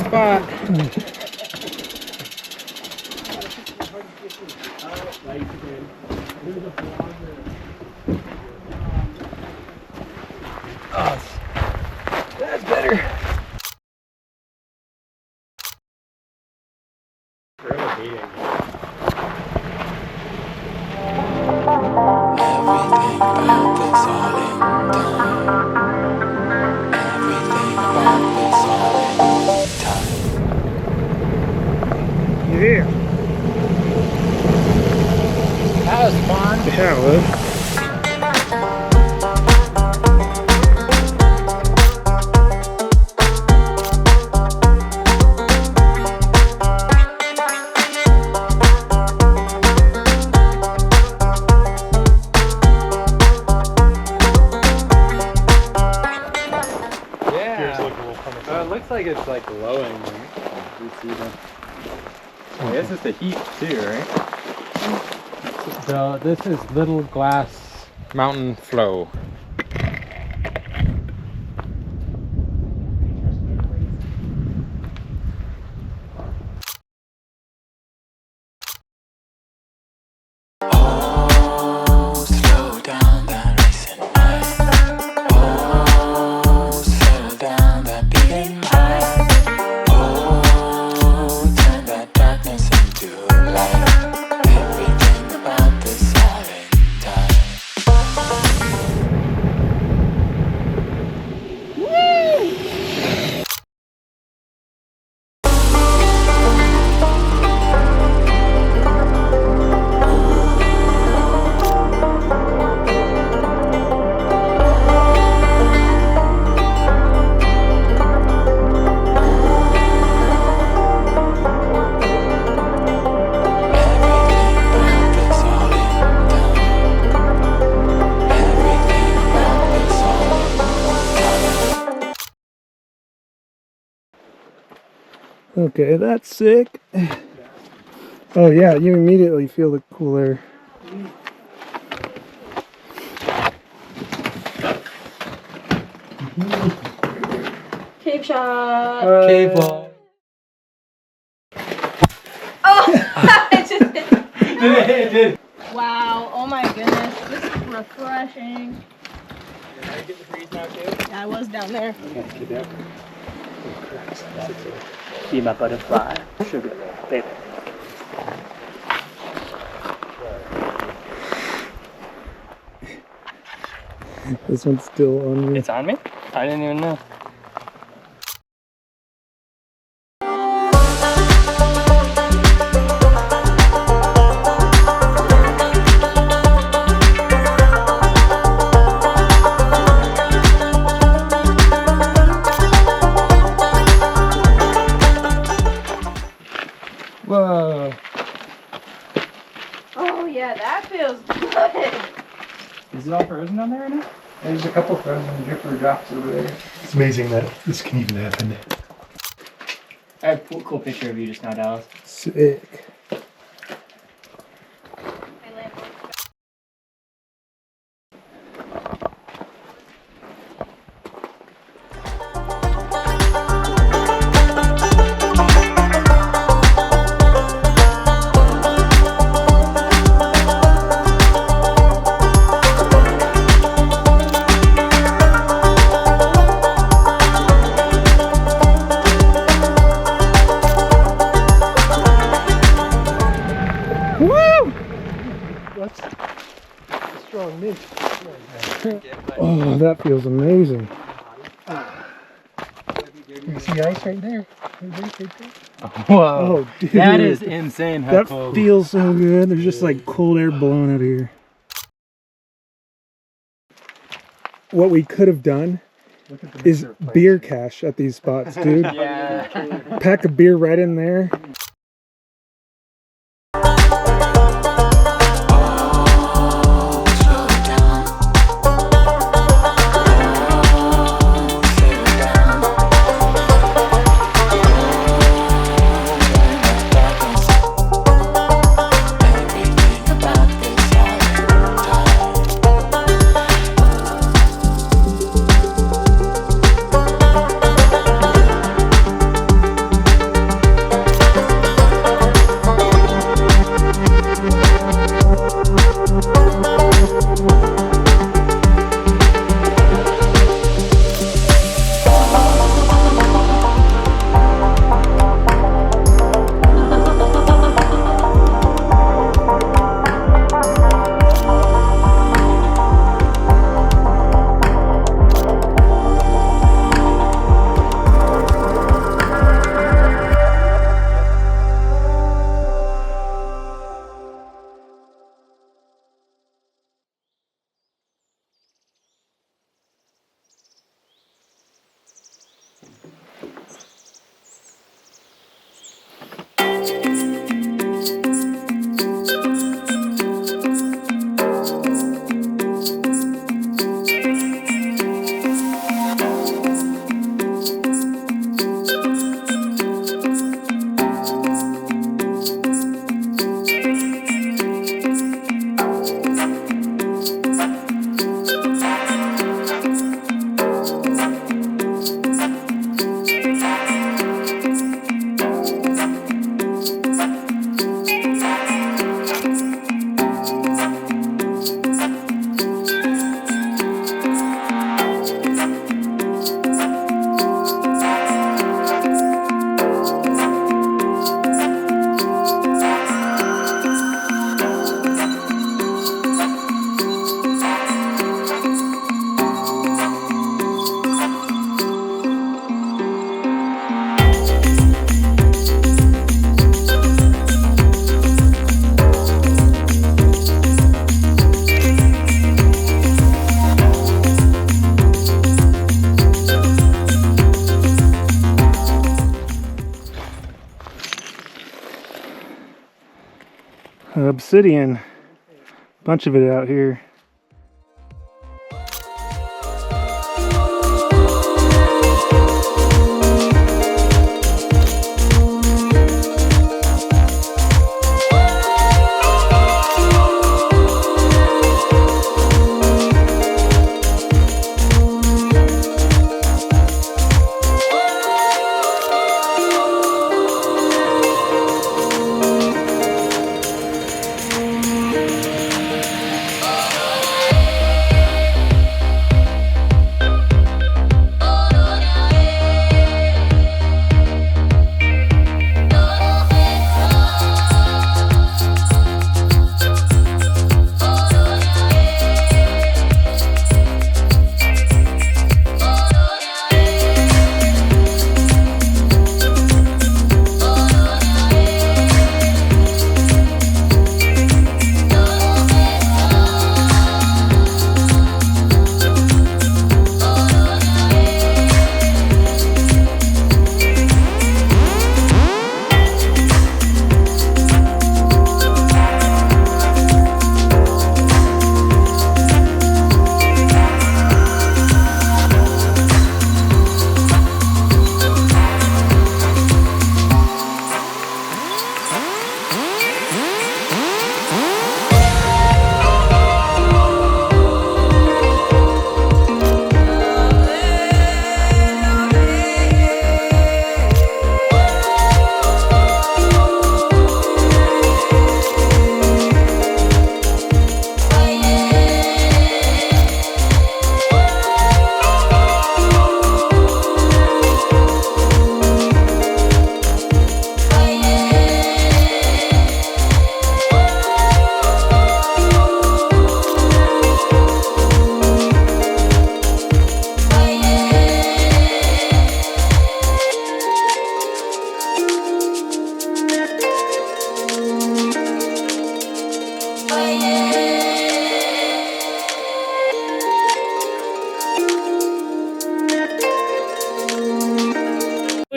spot. Oh, that's better. Yeah. That was fun. Yeah, it was. It looks like it's like glowing. You see them. I guess it's the heat too, right? So this is Little Glass Mountain Flow. Okay, that's sick. Oh yeah, you immediately feel the cool air. Cave shot. Cave wall. Oh, I just did. It did. Wow. Oh my goodness. This is refreshing. Did I get the freeze now too? I was down there. Be my butterfly. Sugar, baby. This one's still on me. It's on me? I didn't even know. Whoa. Oh yeah, that feels good. Is it all frozen down there right now? There's a couple frozen dripper drops over there. It's amazing that this can even happen. I have a cool picture of you just now, Dallas. Sick. Oh, that feels amazing. You see ice right there. Whoa. Oh, dude. That is insane. How That cold. feels so good. There's just like cold air blowing out of here. What we could have done is beer cache at these spots, dude. Yeah. Pack a beer right in there. Obsidian. Bunch of it out here.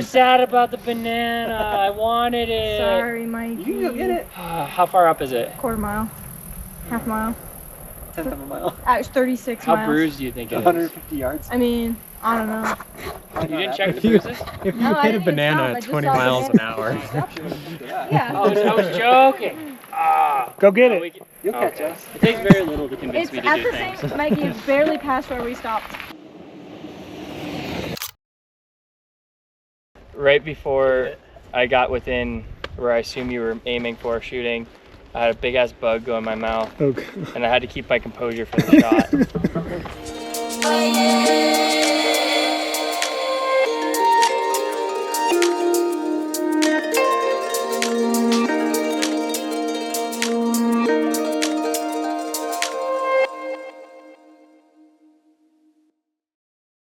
Sad about the banana. I wanted it. Sorry, Mikey. You can go get it. How far up is it? Quarter mile. Half mile. 10th of a mile. It's 36 How miles. bruised do you think it is? 150 yards. I mean, I don't know. You didn't check the bruises? If No, you I hit a didn't banana stop, I at just 20 saw the miles an hour, Yeah. I was joking. go get Oh, it. we can- You'll catch okay. us. It takes very little to convince It's me to at do the things. same, Mikey, it's barely past where we stopped. Right before I got within where I assume you were aiming for shooting, I had a big ass bug go in my mouth, Okay. and I had to keep my composure for the shot.